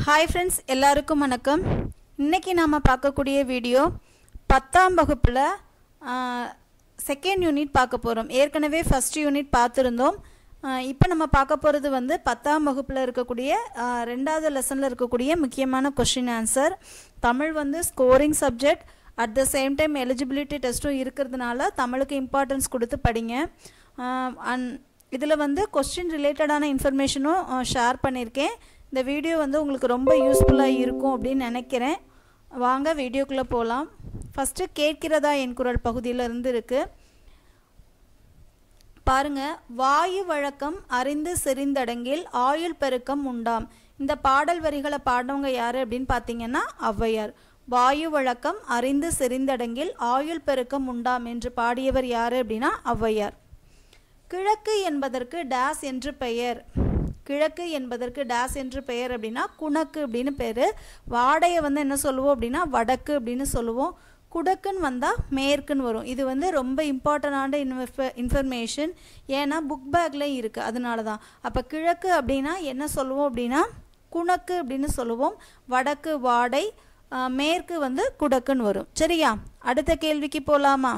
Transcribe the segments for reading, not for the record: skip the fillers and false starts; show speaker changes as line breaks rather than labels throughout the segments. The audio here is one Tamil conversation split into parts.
ஹாய் ஃப்ரெண்ட்ஸ், எல்லாருக்கும் வணக்கம். இன்றைக்கி நாம் பார்க்கக்கூடிய வீடியோ 10ஆம் வகுப்பில் செகண்ட் யூனிட் பார்க்க போகிறோம். ஏற்கனவே ஃபஸ்ட் யூனிட் பார்த்துருந்தோம். இப்போ நம்ம பார்க்க போகிறது வந்து 10ஆம் வகுப்பில் இருக்கக்கூடிய 2வது லெசனில் இருக்கக்கூடிய முக்கியமான கொஷின் ஆன்சர். தமிழ் வந்து scoring subject, at the same time eligibility டெஸ்ட்டும் இருக்கிறதுனால தமிழுக்கு இம்பார்ட்டன்ஸ் கொடுத்து படிங்க. இதில் வந்து கொஸ்டின் ரிலேட்டடான இன்ஃபர்மேஷனும் ஷேர் பண்ணியிருக்கேன். இந்த வீடியோ வந்து உங்களுக்கு ரொம்ப யூஸ்ஃபுல்லாக இருக்கும் அப்படின்னு நினைக்கிறேன். வாங்க வீடியோக்குள்ளே போகலாம். ஃபஸ்ட்டு கேட்கிறதா என் குரல் பகுதியிலிருந்து இருக்குது பாருங்கள். வாயு வழக்கம் அறிந்து செறிந்தடங்கில் ஆயுள் பெருக்கம் உண்டாம். இந்த பாடல் வரிகளை பாடினவங்க யார் அப்படின்னு பார்த்தீங்கன்னா ஔவையார். வாயு வழக்கம் அறிந்து செறிந்தடங்கில் ஆயுள் பெருக்கம் உண்டாம் என்று பாடியவர் யார் அப்படின்னா ஔவையார். கிழக்கு என்பதற்கு டேஸ் என்று பெயர். கிழக்கு என்பதற்கு டேஸ் என்று பெயர் அப்படின்னா குணக்கு அப்படின்னு பேர். வாடையை வந்து என்ன சொல்லுவோம் அப்படின்னா வடக்கு அப்படின்னு சொல்லுவோம். குடக்குன்னு வந்தால் மேற்குன்னு வரும். இது வந்து ரொம்ப இம்பார்ட்டண்டான இன்ஃபர்மேஷன். ஏன்னா புக் பேக்கில் இருக்குது, அதனால தான். அப்போ கிழக்கு அப்படின்னா என்ன சொல்லுவோம் அப்படின்னா குணக்கு அப்படின்னு சொல்லுவோம். வடக்கு வாடை, மேற்கு வந்து குடக்குன்னு வரும். சரியா? அடுத்த கேள்விக்கு போகலாமா?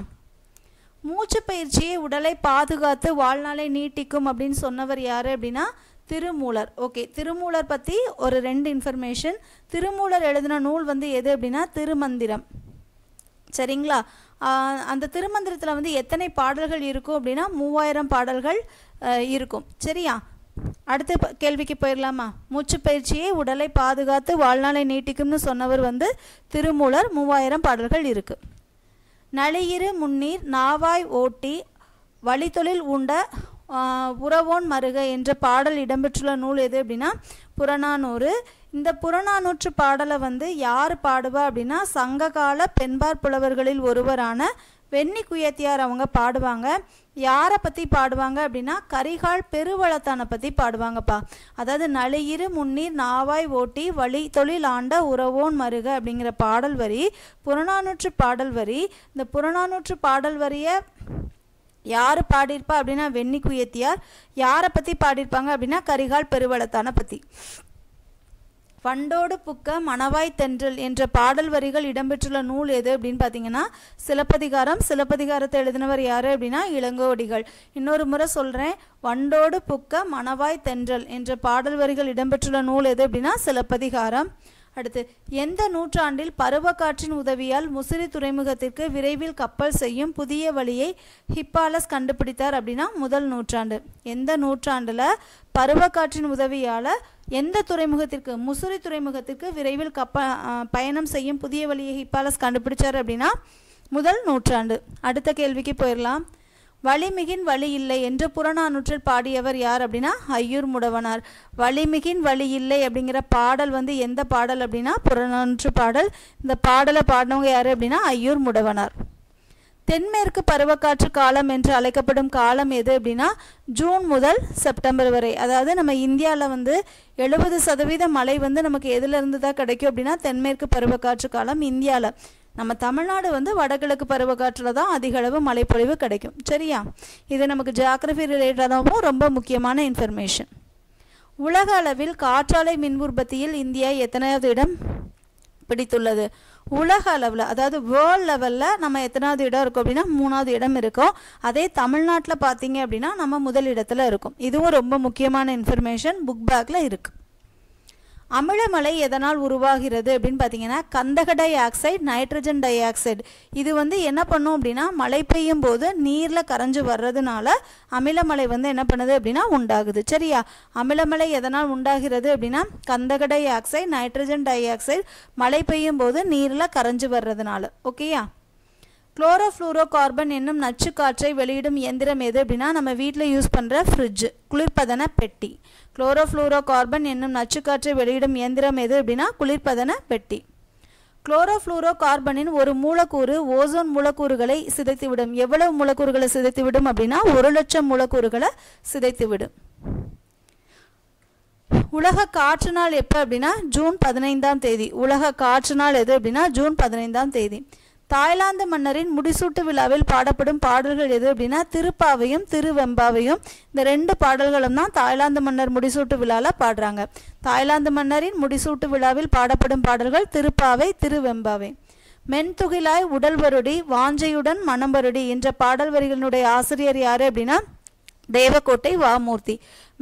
மூச்சு பயிற்சியை உடலை பாதுகாத்து வாழ்நாளை நீட்டிக்கும் அப்படின்னு சொன்னவர் யார் அப்படின்னா திருமூலர். ஓகே, திருமூலர் பற்றி ஒரு 2 இன்ஃபர்மேஷன். திருமூலர் எழுதின நூல் வந்து எது அப்படின்னா திருமந்திரம். சரிங்களா? அந்த திருமந்திரத்தில் வந்து எத்தனை பாடல்கள் இருக்கும் அப்படின்னா 3000 பாடல்கள் இருக்கும். சரியா? அடுத்த கேள்விக்கு போயிடலாமா? மூச்சு பயிற்சியை உடலை பாதுகாத்து வாழ்நாளை நீட்டிக்கும்னு சொன்னவர் வந்து திருமூலர். 3000 பாடல்கள் இருக்குது. நளியிரு முன்னீர் நாவாய் ஓட்டி வழித்தொழில் உண்ட உறவோன் மருக என்ற பாடல் இடம்பெற்றுள்ள நூல் எது அப்படின்னா புறநானூறு. இந்த புறநானூற்று பாடலை வந்து யார் பாடுவா அப்படின்னா சங்ககால பெண்பார் புலவர்களில் ஒருவரான வெண்ணி குயத்தியார் அவங்க பாடுவாங்க. யாரை பற்றி பாடுவாங்க அப்படின்னா கரிகால் பெருவளத்தானை பற்றி பாடுவாங்கப்பா. அதாவது நளியிரு முன்னீர் நாவாய் ஓட்டி வழி தொழில் ஆண்ட உறவோன் மருக அப்படிங்கிற பாடல் வரி புறநானூற்று பாடல் வரி. இந்த புறநானூற்று பாடல் வரியை யார் பாடியிருப்பா அப்படின்னா வெண்ணி குயத்தியார். யாரை பற்றி பாடியிருப்பாங்க அப்படின்னா கரிகால் பெருவளத்தானை பற்றி. வண்டோடு புக்க மணவாய் தென்றல் என்ற பாடல் வரிகள் இடம்பெற்றுள்ள நூல் எது அப்படின்னு பார்த்தீங்கன்னா சிலப்பதிகாரம். சிலப்பதிகாரத்தை எழுதினவர் யார் அப்படின்னா இளங்கோவடிகள். இன்னொரு முறை சொல்கிறேன், வண்டோடு புக்க மணவாய் தென்றல் என்ற பாடல் வரிகள் இடம்பெற்றுள்ள நூல் எது அப்படின்னா சிலப்பதிகாரம். அடுத்து, எந்த நூற்றாண்டில் பருவக்காற்றின் உதவியால் முசிறி துறைமுகத்திற்கு விரைவில் கப்பல் செய்யும் புதிய வழியை ஹிப்பாலஸ் கண்டுபிடித்தார் அப்படின்னா முதல் நூற்றாண்டு. எந்த நூற்றாண்டில் பருவக்காற்றின் உதவியால் எந்த துறைமுகத்திற்கு முசிறி துறைமுகத்திற்கு விரைவில் பயணம் செய்யும் புதிய வழியை ஹிப்பாலஸ் கண்டுபிடிச்சார் அப்படின்னா முதல் நூற்றாண்டு. அடுத்த கேள்விக்கு போயிடலாம். வழிமிகின் வழி இல்லை என்று புறநானூற்றில் பாடியவர் யார் அப்படின்னா ஐயூர் முடவனார். வழிமிகின் வழி இல்லை அப்படிங்கிற பாடல் வந்து எந்த பாடல் அப்படின்னா புறநானூற்று பாடல். இந்த பாடலை பாடினவங்க யார் அப்படின்னா ஐயூர் முடவனார். தென்மேற்கு பருவக்காற்று காலம் என்று அழைக்கப்படும் காலம் எது அப்படின்னா ஜூன் முதல் செப்டம்பர் வரை. அதாவது நம்ம இந்தியாவில் வந்து 70% மழை வந்து நமக்கு எதுலேருந்து தான் கிடைக்கும் அப்படின்னா தென்மேற்கு பருவக்காற்று காலம் இந்தியாவில். நம்ம தமிழ்நாடு வந்து வடகிழக்கு பருவக்காற்றில் தான் அதிக அளவு மழைப்பொழிவு கிடைக்கும். சரியா? இது நமக்கு ஜியாகிரபி ரிலேட்டடாகவும் ரொம்ப முக்கியமான இன்ஃபர்மேஷன். உலக அளவில் காற்றாலை மின் உற்பத்தியில் இந்தியா எத்தனாவது இடம் பிடித்துள்ளது? உலக அளவில், அதாவது வேர்ல்ட் லெவலில் நம்ம எத்தனாவது இடம் இருக்கும் அப்படின்னா 3வது இடம் இருக்கும். அதே தமிழ்நாட்டில் பார்த்தீங்க அப்படின்னா நம்ம முதல் இடத்துல இருக்கும். இதுவும் ரொம்ப முக்கியமான இன்ஃபர்மேஷன், புக் பேக்கில் இருக்குது. அமிலமலை எதனால் உருவாகிறது அப்படின்னு பார்த்தீங்கன்னா கந்தக di oxide, nitrogen di oxide. இது வந்து என்ன பண்ணும் அப்படின்னா மழை பெய்யும் போது நீரில் கரைஞ்சு வர்றதுனால அமிலமலை வந்து என்ன பண்ணுது அப்படின்னா உண்டாகுது. சரியா? அமிலமலை எதனால் உண்டாகிறது அப்படின்னா கந்தக di oxide, nitrogen di oxide மழை பெய்யும் போது நீரில் கரைஞ்சு வர்றதுனால. ஓகேயா? குளோரோஃப்ளூரோ கார்பன் என்னும் நச்சு காற்றை வெளியிடும் இயந்திரம் எது அப்படின்னா நம்ம வீட்டில் யூஸ் பண்ணுற ஃப்ரிட்ஜ், குளிர்பதன பெட்டி. குளோரோஃப்ளூரோ கார்பன் என்னும் நச்சு காற்றை வெளியிடும் இயந்திரம் எது அப்படின்னா குளிர்பதன பெட்டி. குளோரோஃப்ளூரோ கார்பனின் ஒரு மூலக்கூறு ஓசோன் மூலக்கூறுகளை சிதைத்துவிடும். எவ்வளவு மூலக்கூறுகளை சிதைத்துவிடும் அப்படின்னா 1,00,000 மூலக்கூறுகளை சிதைத்துவிடும். உலக காற்று நாள் எப்போ அப்படின்னா ஜூன் 15ஆம் தேதி. உலக காற்று நாள் எது அப்படின்னா ஜூன் 15ஆம் தேதி. தாய்லாந்து மன்னரின் முடிசூட்டு விழாவில் பாடப்படும் பாடல்கள் எது அப்படின்னா திருப்பாவையும் திருவெம்பாவையும். இந்த 2 பாடல்களும் தான் தாய்லாந்து மன்னர் முடிசூட்டு விழாவில் பாடுறாங்க. தாய்லாந்து மன்னரின் முடிசூட்டு விழாவில் பாடப்படும் பாடல்கள் திருப்பாவை திருவெம்பாவை. மென்துகிலாய் உடல் வருடி வாஞ்சையுடன் மனம் வருடி என்ற பாடல் வரிகளினுடைய ஆசிரியர் யாரு அப்படின்னா தேவக்கோட்டை வாமூர்த்தி.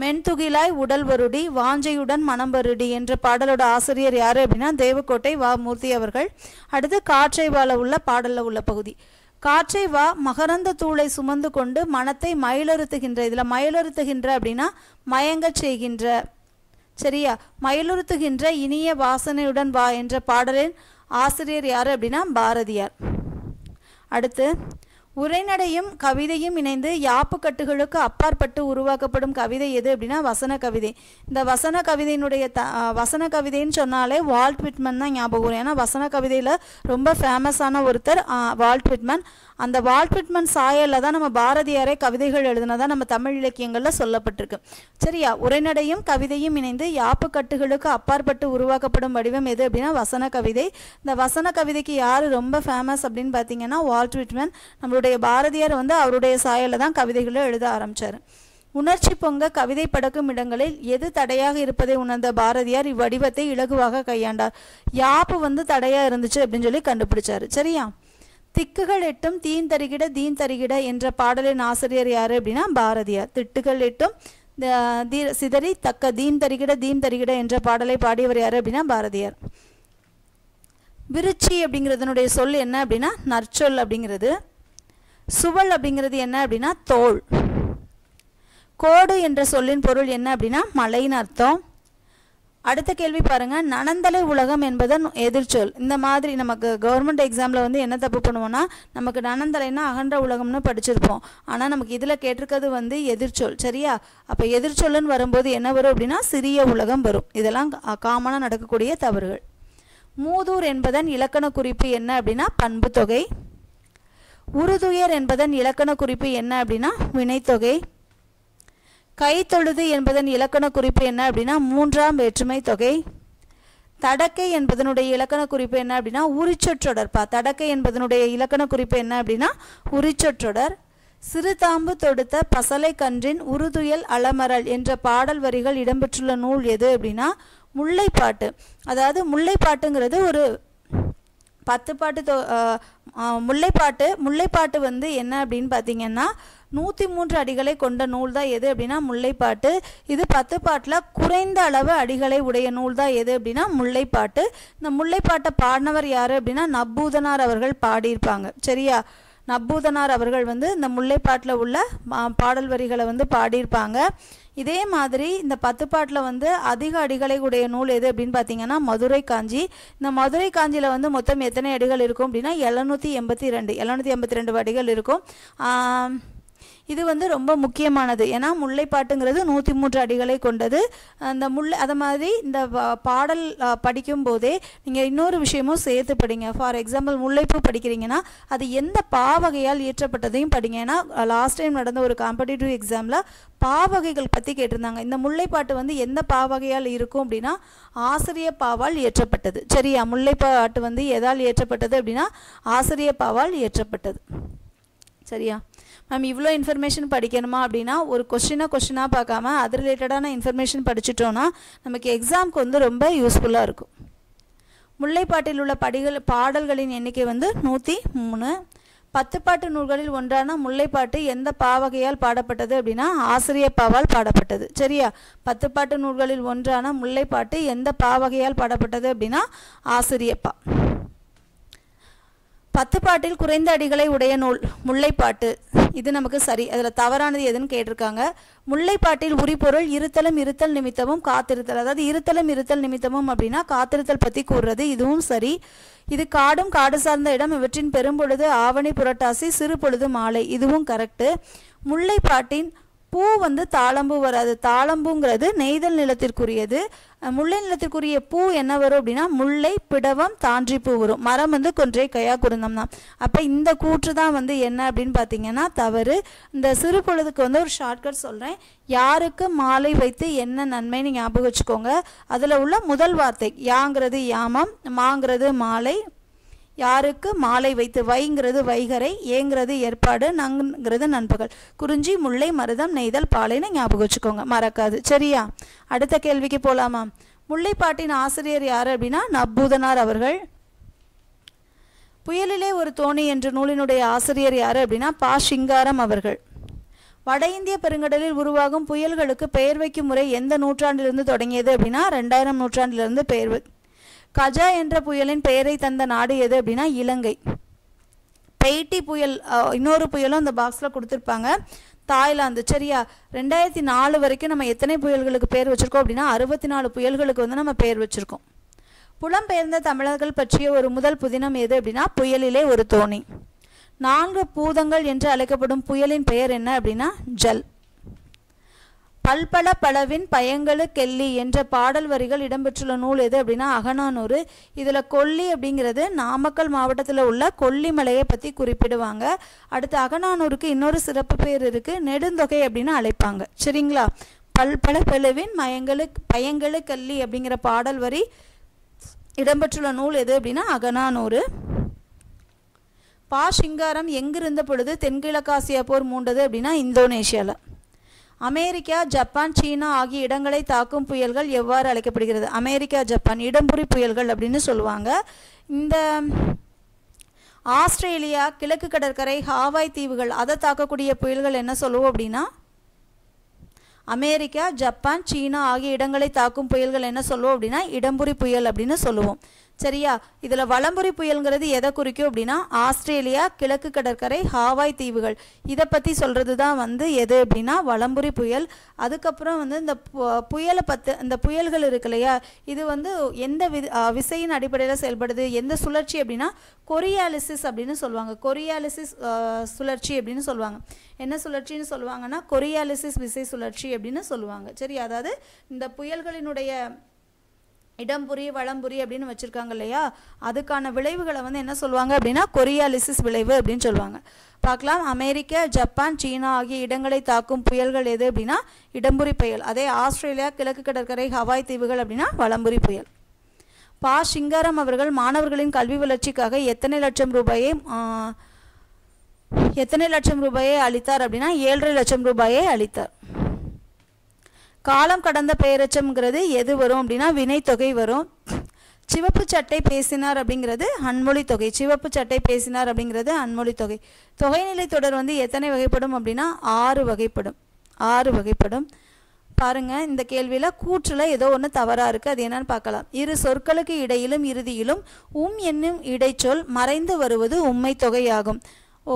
மென்துகிலாய் உடல் வருடி வாஞ்சையுடன் மனம் வருடி என்ற பாடலோட ஆசிரியர் யாரு அப்படின்னா தேவக்கோட்டை வாமூர்த்தி அவர்கள். அடுத்து காற்றை வாழ உள்ள பாடல்ல உள்ள பகுதி. காற்றை வா மகரந்த தூளை சுமந்து கொண்டு மனத்தை மயிலறுத்துகின்ற. இதில் மயிலறுத்துகின்ற அப்படின்னா மயங்க செய்கின்ற. சரியா, மயிலுறுத்துகின்ற இனிய வாசனையுடன் வா என்ற பாடலின் ஆசிரியர் யார் அப்படின்னா பாரதியார். அடுத்து உரைநடையும் கவிதையும் இணைந்து யாப்பு கட்டுகளுக்கு அப்பாற்பட்டு உருவாக்கப்படும் கவிதை எது அப்படின்னா வசன கவிதை. இந்த வசன கவிதையினுடைய வசன கவிதைன்னு சொன்னாலே வால்ட் விட்மன் தான் ஞாபகம் வரும். ஏன்னா வசன கவிதையில் ரொம்ப ஃபேமஸான ஒருத்தர் வால்ட் விட்மன். அந்த வால்ட் விட்மன் சாயலில் தான் நம்ம பாரதியாரை கவிதைகள் எழுதினதான் நம்ம தமிழ் இலக்கியங்களில் சொல்லப்பட்டிருக்கு. சரியா, உரைநடையும் கவிதையும் இணைந்து யாப்பு கட்டுகளுக்கு அப்பாற்பட்டு உருவாக்கப்படும் வடிவம் எது அப்படின்னா வசன கவிதை. இந்த வசன கவிதைக்கு யார் ரொம்ப ஃபேமஸ் அப்படின்னு பார்த்தீங்கன்னா வால்ட் விட்மன். நம்மளுடைய பாரதியார் வந்து அவருடைய சாயலில் தான் கவிதைகளை எழுத ஆரம்பித்தார். உணர்ச்சி பொங்க கவிதை படக்கும் இடங்களில் எது தடையாக இருப்பதை உணர்ந்த பாரதியார் இவ்வடிவத்தை இலகுவாக கையாண்டார். யாப்பு வந்து தடையாக இருந்துச்சு அப்படின்னு சொல்லி கண்டுபிடிச்சாரு. சரியா, திக்குகள் எட்டும் தீன் தருகிட தீன் தருகிட என்ற பாடலின் ஆசிரியர் யார் அப்படின்னா பாரதியார். திட்டுகள் எட்டும் சிதறி தக்க தீன் தருகிட தீன் தருகிட என்ற பாடலை பாடியவர் யார் அப்படின்னா பாரதியார். விருச்சி அப்படிங்கிறதுனுடைய சொல் என்ன அப்படின்னா நற்சொல் அப்படிங்கிறது. சுவல் அப்படிங்கிறது என்ன அப்படின்னா தோல். கோடு என்ற சொல்லின் பொருள் என்ன அப்படின்னா மலைன்னு அர்த்தம். அடுத்த கேள்வி பாருங்க, நனந்தலை உலகம் என்பதன் எதிர்ச்சொல். இந்த மாதிரி நமக்கு கவர்மெண்ட் எக்ஸாமில் வந்து என்ன தப்பு பண்ணுவோம்னா நமக்கு நனந்தலைன்னா அகன்ற உலகம்னு படிச்சிருப்போம். ஆனால் நமக்கு இதில் கேட்டிருக்கிறது வந்து எதிர்ச்சொல். சரியா, அப்போ எதிர்ச்சொல்லுன்னு வரும்போது என்ன வரும் அப்படின்னா சிறிய உலகம் வரும். இதெல்லாம் காமனாக நடக்கக்கூடிய தவறுகள். மூதூர் என்பதன் இலக்கண குறிப்பு என்ன அப்படின்னா பண்பு தொகை. உருதுயர் என்பதன் இலக்கண குறிப்பு என்ன அப்படின்னா வினைத்தொகை. கைத்தொழுது என்பதன் இலக்கண குறிப்பு என்ன அப்படின்னா 3ஆம் வேற்றுமை தொகை. தடக்கை என்பதனுடைய இலக்கண குறிப்பு என்ன அப்படின்னா உரிச்சொற்றொடர்ப்பா. தடக்கை என்பதனுடைய இலக்கண குறிப்பு என்ன அப்படின்னா உரிச்சொற்றொடர். சிறுதாம்பு தொடுத்த பசலை கன்றின் உருதுயல் அலமரல் என்ற பாடல் வரிகள் இடம்பெற்றுள்ள நூல் எது அப்படின்னா முல்லைப்பாட்டு. அதாவது முல்லைப்பாட்டுங்கிறது ஒரு 10 பாட்டு முல்லைப்பாட்டு வந்து என்ன அப்படின்னு பார்த்தீங்கன்னா 103 அடிகளை கொண்ட நூல் தான் எது அப்படின்னா முல்லைப்பாட்டு. இது 10 பாட்டில் குறைந்த அளவு அடிகளை உடைய நூல் தான் எது அப்படின்னா முல்லைப்பாட்டு. இந்த முல்லைப்பாட்டை பாடினவர் யார் அப்படின்னா நப்பூதனார் அவர்கள் பாடியிருப்பாங்க. சரியா, நப்பூதனார் அவர்கள் வந்து இந்த முல்லைப்பாட்டில் உள்ள பாடல் வரிகளை வந்து பாடியிருப்பாங்க. இதே மாதிரி இந்த 10 பாட்டில் வந்து அதிக அடிகளை உடைய நூல் எது அப்படின்னு பார்த்தீங்கன்னா மதுரை காஞ்சி. இந்த மதுரை காஞ்சியில் வந்து மொத்தம் எத்தனை அடிகள் இருக்கும் அப்படின்னா 782 அடிகள் இருக்கும். இது வந்து ரொம்ப முக்கியமானது. ஏன்னா முல்லைப்பாட்டுங்கிறது 103 அடிகளை கொண்டது. அந்த அதை மாதிரி இந்த பாடல் படிக்கும் போதே நீங்கள் இன்னொரு விஷயமும் சேர்த்து படிங்க. ஃபார் எக்ஸாம்பிள் முல்லைப்பூ படிக்கிறீங்கன்னா அது எந்த பாவகையால் இயற்றப்பட்டதையும் படிங்க. ஏன்னா லாஸ்ட் டைம் நடந்த ஒரு காம்படிட்டிவ் எக்ஸாமில் பாவகைகள் பற்றி கேட்டிருந்தாங்க. இந்த முல்லைப்பாட்டு வந்து எந்த பாவகையால் இருக்கும் அப்படின்னா ஆசிரிய பாவால் இயற்றப்பட்டது. சரியா, முல்லைப்பாட்டு வந்து எதால் இயற்றப்பட்டது அப்படின்னா ஆசிரிய பாவால் இயற்றப்பட்டது. சரியா மேம், இவ்வளோ இன்ஃபர்மேஷன் படிக்கணுமா அப்படின்னா ஒரு கொஸ்டினாக பார்க்காம அது ரிலேட்டடான இன்ஃபர்மேஷன் படிச்சுட்டோன்னா நமக்கு எக்ஸாமுக்கு வந்து ரொம்ப யூஸ்ஃபுல்லாக இருக்கும். முல்லைப்பாட்டில் உள்ள பாடல்களின் எண்ணிக்கை வந்து 103. 10 பாட்டு நூல்களில் ஒன்றான முல்லைப்பாட்டு எந்த பாவகையால் பாடப்பட்டது அப்படின்னா ஆசிரிய பாவால் பாடப்பட்டது. சரியா, 10 பாட்டு நூல்களில் ஒன்றான முல்லைப்பாட்டு எந்த பாவகையால் பாடப்பட்டது அப்படின்னா ஆசிரியப்பா. 10 பாட்டில் குறைந்த அடிகளை உடைய நூல் முல்லைப்பாட்டு. இது நமக்கு சரி. அதில் தவறானது எதுன்னு கேட்டிருக்காங்க. முல்லைப்பாட்டில் உரிபொருள் இருத்தலும் இருத்தல் நிமித்தமும் காத்திருத்தல். அதாவது இருத்தலும் இருத்தல் நிமித்தமும் அப்படின்னா காத்திருத்தல் பற்றி கூறுறது. இதுவும் சரி. இது காடும் காடு சார்ந்த இடம். இவற்றின் பெரும்பொழுது ஆவணி புரட்டாசி சிறு பொழுது மாலை. இதுவும் கரெக்டு. முல்லைப்பாட்டின் பூ வந்து தாளம்பூ வராது. தாளம்பூங்கிறது நெய்தல் நிலத்திற்குரியது. முல்லை நிலத்திற்குரிய பூ என்ன வரும் அப்படின்னா முல்லை பிடவம் தான்றி பூ வரும். மரம் வந்து கொன்றை கையா குருந்தம் தான். அப்போ இந்த கூற்று தான் வந்து என்ன அப்படின்னு பார்த்தீங்கன்னா தவறு. இந்த சிறு பொழுதுக்கு வந்து ஒரு ஷார்ட்கட் சொல்கிறேன். யாருக்கு மாலை வைத்து என்ன நன்மைன்னு ஞாபகம் வச்சுக்கோங்க. அதில் உள்ள முதல் வார்த்தை யாங்கிறது யாமம், மாங்கிறது மாலை, யாருக்கு? மாலை வைத்து. வைங்கிறது வைகரை, ஏங்கிறது ஏற்பாடு, நங்கிறது நண்பகல். குறிஞ்சி, முல்லை, மருதம், நெய்தல், பாலைன்னு ஞாபகம் வச்சுக்கோங்க, மறக்காது. சரியா? அடுத்த கேள்விக்கு போகலாமா? முல்லைப்பாட்டின் ஆசிரியர் யார் அப்படின்னா நப்பூதனார் அவர்கள். புயலிலே ஒரு தோணி என்ற நூலினுடைய ஆசிரியர் யார் அப்படின்னா பா. சிங்காரம் அவர்கள். வட இந்திய பெருங்கடலில் உருவாகும் புயல்களுக்கு பெயர் வைக்கும் முறை எந்த நூற்றாண்டிலிருந்து தொடங்கியது அப்படின்னா 2000 நூற்றாண்டிலிருந்து பெயர். கஜா என்ற புயலின் பெயரை தந்த நாடு எது அப்படின்னா இலங்கை. பெய்ட்டி புயல், இன்னொரு புயலும் அந்த பாக்ஸில் கொடுத்துருப்பாங்க, தாய்லாந்து. சரியா? 2004 வரைக்கும் நம்ம எத்தனை புயல்களுக்கு பேர் வச்சுருக்கோம் அப்படின்னா 64 புயல்களுக்கு வந்து நம்ம பேர் வச்சுருக்கோம். புலம்பெயர்ந்த தமிழர்கள் பற்றிய ஒரு முதல் புதினம் எது அப்படின்னா புயலிலே ஒரு தோணி. 4 பூதங்கள் என்று அழைக்கப்படும் புயலின் பெயர் என்ன அப்படின்னா ஜல். பல்பல பலவின் பயங்களு கெல்லி என்ற பாடல் வரிகள் இடம்பெற்றுள்ள நூல் எது அப்படின்னா அகநானூறு. இதில் கொல்லி அப்படிங்கிறது நாமக்கல் மாவட்டத்தில் உள்ள கொல்லிமலையை பற்றி குறிப்பிடுவாங்க. அடுத்து அகநானூருக்கு இன்னொரு சிறப்பு பேர் இருக்குது, நெடுந்தொகை அப்படின்னு அழைப்பாங்க. சரிங்களா? பல்பல பலவின் பயங்களு கெல்லி அப்படிங்கிற பாடல் வரி இடம்பெற்றுள்ள நூல் எது அப்படின்னா அகநானூறு. பா. சிங்காரம் எங்கிருந்த பொழுது தென்கிழக்காசியா போர் மூண்டது அப்படின்னா இந்தோனேஷியாவில். அமெரிக்கா, ஜப்பான், சீனா ஆகிய இடங்களை தாக்கும் புயல்கள் எவ்வாறு அழைக்கப்படுகிறது? அமெரிக்கா, ஜப்பான் இடம்புரி புயல்கள் அப்படின்னு சொல்லுவாங்க. இந்த ஆஸ்திரேலியா, கிழக்கு கடற்கரை, ஹாவாய் தீவுகள் அதை தாக்கக்கூடிய புயல்கள் என்ன சொல்லுவோம் அப்படின்னா அமெரிக்கா, ஜப்பான், சீனா ஆகிய இடங்களை தாக்கும் புயல்கள் என்ன சொல்லுவோம் அப்படின்னா இடம்புரி புயல் அப்படின்னு சொல்லுவோம். சரியா? இதில் வலம்புரி புயல்ங்கிறது எதை குறிக்கும் அப்படின்னா ஆஸ்திரேலியா, கிழக்கு கடற்கரை, ஹாவாய் தீவுகள் இதை பற்றி சொல்கிறது தான் வந்து எது அப்படின்னா வலம்புரி புயல். அதுக்கப்புறம் வந்து இந்த இந்த புயல்கள் இருக்கு இல்லையா, இது வந்து எந்த விசையின் அடிப்படையில் செயல்படுது, எந்த சுழற்சி அப்படின்னா கொரியாலிசிஸ் அப்படின்னு சொல்லுவாங்க. கொரியாலிசிஸ் சுழற்சி அப்படின்னு சொல்லுவாங்க. என்ன சுழற்சின்னு சொல்லுவாங்கன்னா கொரியாலிசிஸ் விசை சுழற்சி அப்படின்னு சொல்லுவாங்க. சரி, அதாவது இந்த புயல்களினுடைய இடம்புரி, வலம்புரி அப்படின்னு வச்சுருக்காங்க இல்லையா, அதுக்கான விளைவுகளை வந்து என்ன சொல்லுவாங்க அப்படின்னா கொரியாலிசிஸ் விளைவு அப்படின்னு சொல்லுவாங்க. பார்க்கலாம். அமெரிக்கா, ஜப்பான், சீனா ஆகிய இடங்களை தாக்கும் புயல்கள் எது அப்படின்னா இடம்புரி புயல். அதே ஆஸ்திரேலியா, கிழக்கு கடற்கரை, ஹவாய் தீவுகள் அப்படின்னா வலம்புரி புயல். பா. சிங்காரம் அவர்கள் மாணவர்களின் கல்வி வளர்ச்சிக்காக எத்தனை லட்சம் ரூபாயை அளித்தார் அப்படின்னா 7.5 லட்சம் ரூபாயை அளித்தார். காலம் கடந்த பெயரச்சம்ங்கிறது எது வரும் அப்படின்னா வினைத்தொகை வரும். சிவப்பு சட்டை பேசினார் அப்படிங்கிறது அன்மொழி தொகை. சிவப்பு சட்டை பேசினார் அப்படிங்கிறது அன்மொழி தொகை. தொகைநிலை தொடர் வந்து எத்தனை வகைப்படும் அப்படின்னா 6 வகைப்படும். பாருங்க, இந்த கேள்வியில் கூற்றில் ஏதோ ஒன்று தவறாக இருக்குது, அது என்னன்னு பார்க்கலாம். இரு சொற்களுக்கு இடையிலும் இறுதியிலும் என்னும் இடைச்சொல் மறைந்து வருவது உண்மை தொகையாகும்.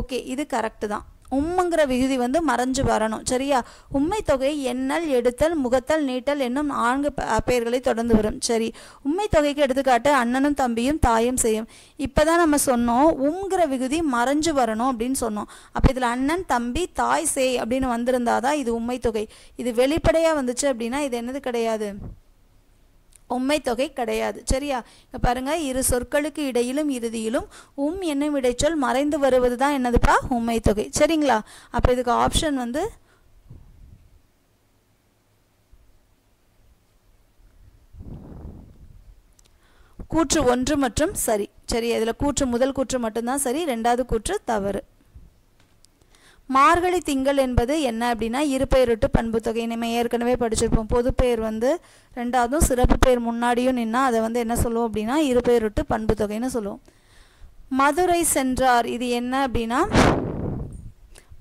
ஓகே, இது கரெக்டு தான். உம்முங்கிற விகுதி வந்து மறைஞ்சு வரணும். சரியா? உண்மை தொகை எண்ணல், எடுத்தல், முகத்தல், நீட்டல் என்னும் 4 பெயர்களை தொடர்ந்து வரும். சரி, உண்மை தொகைக்கு எடுத்துக்காட்டு அண்ணனும் தம்பியும் தாயும் செய்யும். இப்போதான் நம்ம சொன்னோம் உம்ங்கிற விகுதி மறைஞ்சு வரணும் அப்படின்னு சொன்னோம். அப்போ இதில் அண்ணன், தம்பி, தாய், செய் அப்படின்னு வந்திருந்தாதான் இது உண்மை தொகை. இது வெளிப்படையாக வந்துச்சு அப்படின்னா இது என்னது கிடையாது, உண்மை தொகை கிடையாது. சரியா? இப்போ பாருங்க, இரு சொற்களுக்கு இடையிலும் இறுதியிலும் என்னும் இடைச்சொல் மறைந்து வருவது தான் என்னதுப்பா உண்மை தொகை. சரிங்களா? அப்போ இதுக்கு ஆப்ஷன் வந்து கூற்று 1 மற்றும் சரி. சரி, இதில் முதல் கூற்று மட்டும்தான் சரி, 2வது கூற்று தவறு. மார்கழி திங்கள் என்பது என்ன அப்படின்னா இருபெயரொட்டு பண்பு தொகை. நம்ம ஏற்கனவே படிச்சிருப்போம். பொது பெயர் வந்து 2வதும் சிறப்பு பெயர் முன்னாடியும் நின்னா அதை வந்து என்ன சொல்லுவோம் அப்படின்னா இருபெயரொட்டு பண்பு தொகைன்னு சொல்லுவோம். மதுரை சென்றார், இது என்ன அப்படின்னா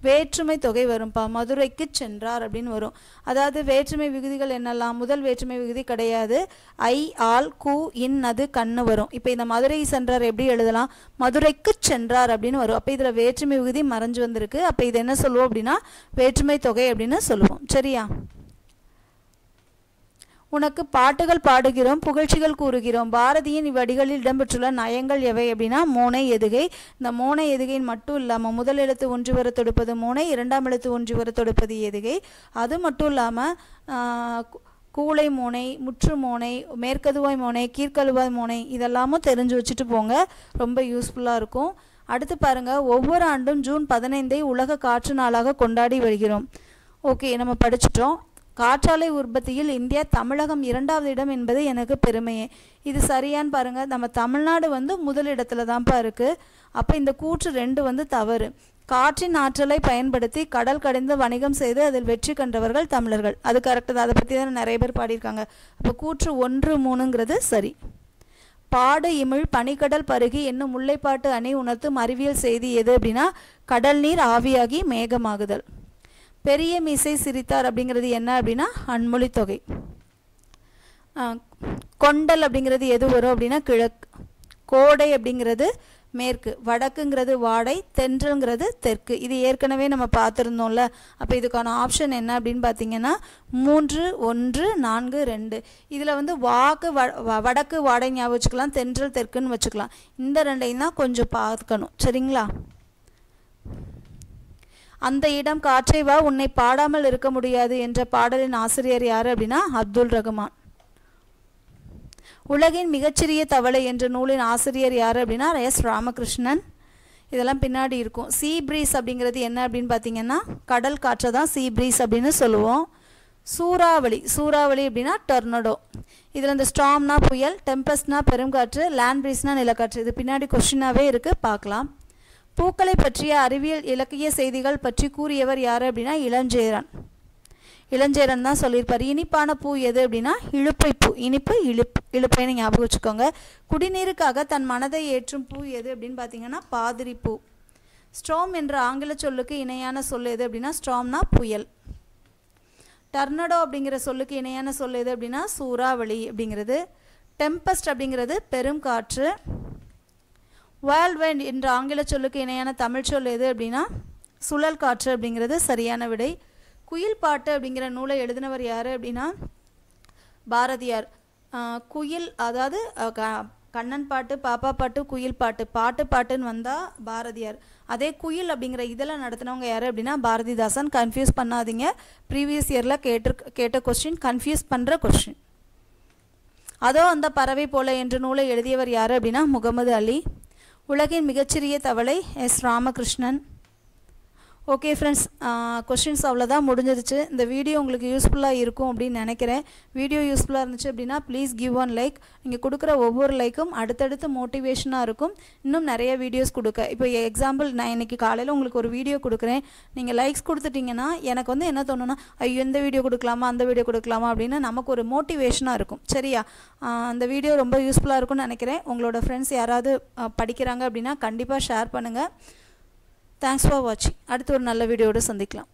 வேற்றுமை தொகை வரும்பா. மதுரைக்கு சென்றார் அப்படின்னு வரும். அதாவது வேற்றுமை விகுதிகள் என்னெல்லாம்? முதல் வேற்றுமை விகுதி கிடையாது, ஐ, ஆல், கூ, இன், அது, கண்ணு வரும். இப்போ இந்த மதுரை சென்றார் எப்படி எழுதலாம்? மதுரைக்கு சென்றார் அப்படின்னு வரும். அப்போ இதில் வேற்றுமை விகுதி மறைஞ்சு வந்திருக்கு. அப்போ இது என்ன சொல்லுவோம் அப்படின்னா வேற்றுமை தொகை அப்படின்னு சொல்லுவோம். சரியா? உனக்கு பாட்டுகள் பாடுகிறோம், புகழ்ச்சிகள் கூறுகிறோம். பாரதியின் இவ்வடிகளில் இடம்பெற்றுள்ள நயங்கள் எவை அப்படின்னா மோனை, எதுகை. இந்த மோனை எதுகையின் மட்டும் இல்லாமல் முதல் எழுத்து ஒன்றி வர தொடுப்பது மோனை, 2ஆம் எழுத்து ஒன்றி வர தொடுப்பது எதுகை. அது மட்டும் இல்லாமல் கூளை மோனை, முற்று மோனை, மேற்கதுவாய் மோனை, கீழ்கழுவாய் மோனை இதெல்லாமும் தெரிஞ்சு வச்சுட்டு போங்க, ரொம்ப யூஸ்ஃபுல்லாக இருக்கும். அடுத்து பாருங்கள், ஒவ்வொரு ஆண்டும் ஜூன் 15 உலக காற்று நாளாக கொண்டாடி வருகிறோம். ஓகே, நம்ம படிச்சிட்டோம். காற்றாலை உற்பத்தியில் இந்தியா தமிழகம் 2வது இடம் என்பது எனக்கு பெருமையே. இது சரியான்னு பாருங்கள். நம்ம தமிழ்நாடு வந்து முதலிடத்துல தான்ப்பா இருக்குது. அப்போ இந்த கூற்று 2 வந்து தவறு. காற்றின் ஆற்றலை பயன்படுத்தி கடல் கடைந்து வணிகம் செய்து அதில் வெற்றி கண்டவர்கள் தமிழர்கள். அது கரெக்டு தான். அதை பற்றி தான் நிறைய பேர் பாடியிருக்காங்க. அப்போ கூற்று 1, 3ங்கிறது சரி. பாடு இமிழ் பனிக்கடல் பருகி என்னும் முல்லைப்பாட்டு அணி உணர்த்தும் அறிவியல் செய்தி எது அப்படின்னா கடல் நீர் ஆவியாகி மேகமாகுதல். பெரிய மீசை சிரித்தார் அப்படிங்கிறது என்ன அப்படின்னா அன்மொழி தொகை. கொண்டல் அப்படிங்கிறது எது வரும் அப்படின்னா கிழக்கு. கோடை அப்படிங்கிறது மேற்கு. வடக்குங்கிறது வாடை. தென்றல்ங்கிறது தெற்கு. இது ஏற்கனவே நம்ம பார்த்துருந்தோம்ல. அப்போ இதுக்கான ஆப்ஷன் என்ன அப்படின்னு பார்த்தீங்கன்னா 3, 1, 4, 2. இதில் வந்து வடக்கு வாடை ஞாபகம் வச்சுக்கலாம், தென்றல் தெற்குன்னு வச்சுக்கலாம். இந்த 2ஐயும் தான் கொஞ்சம் பார்க்கணும். சரிங்களா? அந்த இடம் காற்றை வா உன்னை பாடாமல் இருக்க முடியாது என்ற பாடலின் ஆசிரியர் யார் அப்படின்னா அப்துல் ரஹ்மான். உலகின் மிகச்சிறிய தவளை என்ற நூலின் ஆசிரியர் யார் அப்படின்னா எஸ் ராமகிருஷ்ணன். இதெல்லாம் பின்னாடி இருக்கும். சீ ப்ரீஸ் அப்படிங்கிறது என்ன அப்படின்னு பார்த்தீங்கன்னா கடல் காற்றை தான் சீ ப்ரீஸ் அப்படின்னு சொல்லுவோம். சூறாவளி அப்படின்னா டொர்னடோ. இதில் இந்த ஸ்டார்ம்னா புயல், டெம்பஸ்ட்னா பெருங்காற்று, லேண்ட் ப்ரீஸ்னா நிலக்காற்று. இது பின்னாடி கொஸ்டினாகவே இருக்குது, பார்க்கலாம். பூக்களை பற்றிய அறிவியல் இலக்கிய செய்திகள் பற்றி கூறியவர் யார் அப்படின்னா இளஞ்சேரன் தான் சொல்லியிருப்பார். இனிப்பான பூ எது அப்படின்னா இழுப்பை பூ. இனிப்பு இழுப்பைன்னு ஞாபகம் வச்சுக்கோங்க. குடிநீருக்காக தன் மனதை ஏற்றும் பூ எது அப்படின்னு பார்த்தீங்கன்னா பாதிரி பூ. ஸ்ட்ராம் என்ற ஆங்கில சொல்லுக்கு இணையான சொல் எது அப்படின்னா ஸ்ட்ராம்னா புயல். டர்னடோ அப்படிங்கிற சொல்லுக்கு இணையான சொல் எது அப்படின்னா சூறாவளி அப்படிங்கிறது. டெம்பஸ்ட் அப்படிங்கிறது பெரும் காற்று. வேர்ல்ட் வைண்ட் என்ற ஆங்கில சொல்லுக்கு இணையான தமிழ் சொல் எது அப்படின்னா சுழல் காற்று அப்படிங்கிறது சரியான விடை. குயில் பாட்டு அப்படிங்கிற நூலை எழுதினவர் யார் அப்படின்னா பாரதியார். குயில் அதாவது கண்ணன் பாட்டு, பாப்பா பாட்டு, குயில் பாட்டு, பாட்டுன்னு வந்தால் பாரதியார். அதே குயில் அப்படிங்கிற இதெல்லாம் நடத்தினவங்க யார் அப்படின்னா பாரதிதாசன். கன்ஃபியூஸ் பண்ணாதீங்க. ப்ரீவியஸ் இயரில் கேட்ட கொஸ்டின் கன்ஃபியூஸ் பண்ணுற கொஸ்டின். அதோ அந்த பறவை போல என்ற நூலை எழுதியவர் யார் அப்படின்னா முகமது அலி. உலகின் மிகச்சிறிய தவளை S Ramakrishnan. Okay friends, questions அவ்வளோதான், முடிஞ்சிருச்சு. இந்த வீடியோ உங்களுக்கு யூஸ்ஃபுல்லாக இருக்கும் அப்படின்னு நினைக்கிறேன். வீடியோ யூஸ்ஃபுல்லாக இருந்துச்சு அப்படின்னா ப்ளீஸ் கிவ் ஒன் லைக். நீங்கள் கொடுக்குற ஒவ்வொரு லைக்கும் அடுத்தடுத்து மோட்டிவேஷனாக இருக்கும் இன்னும் நிறைய வீடியோஸ் கொடுக்க. இப்போ எக்ஸாம்பிள் நான் இன்றைக்கி காலையில் உங்களுக்கு ஒரு வீடியோ கொடுக்குறேன். நீங்கள் லைக்ஸ் கொடுத்துட்டிங்கன்னா எனக்கு வந்து என்ன தோணுன்னா ஐயோ இந்த வீடியோ கொடுக்கலாமா அந்த வீடியோ கொடுக்கலாமா அப்படின்னு நமக்கு ஒரு மோட்டிவேஷனாக இருக்கும். சரியா? அந்த வீடியோ ரொம்ப யூஸ்ஃபுல்லாக இருக்கும்னு நினைக்கிறேன். உங்களோட ஃப்ரெண்ட்ஸ் யாராவது படிக்கிறாங்க அப்படின்னா கண்டிப்பாக ஷேர் பண்ணுங்கள். தேங்க்ஸ் ஃபார் வாட்சிங். அடுத்து ஒரு நல்ல வீடியோவோடு சந்திக்கலாம்.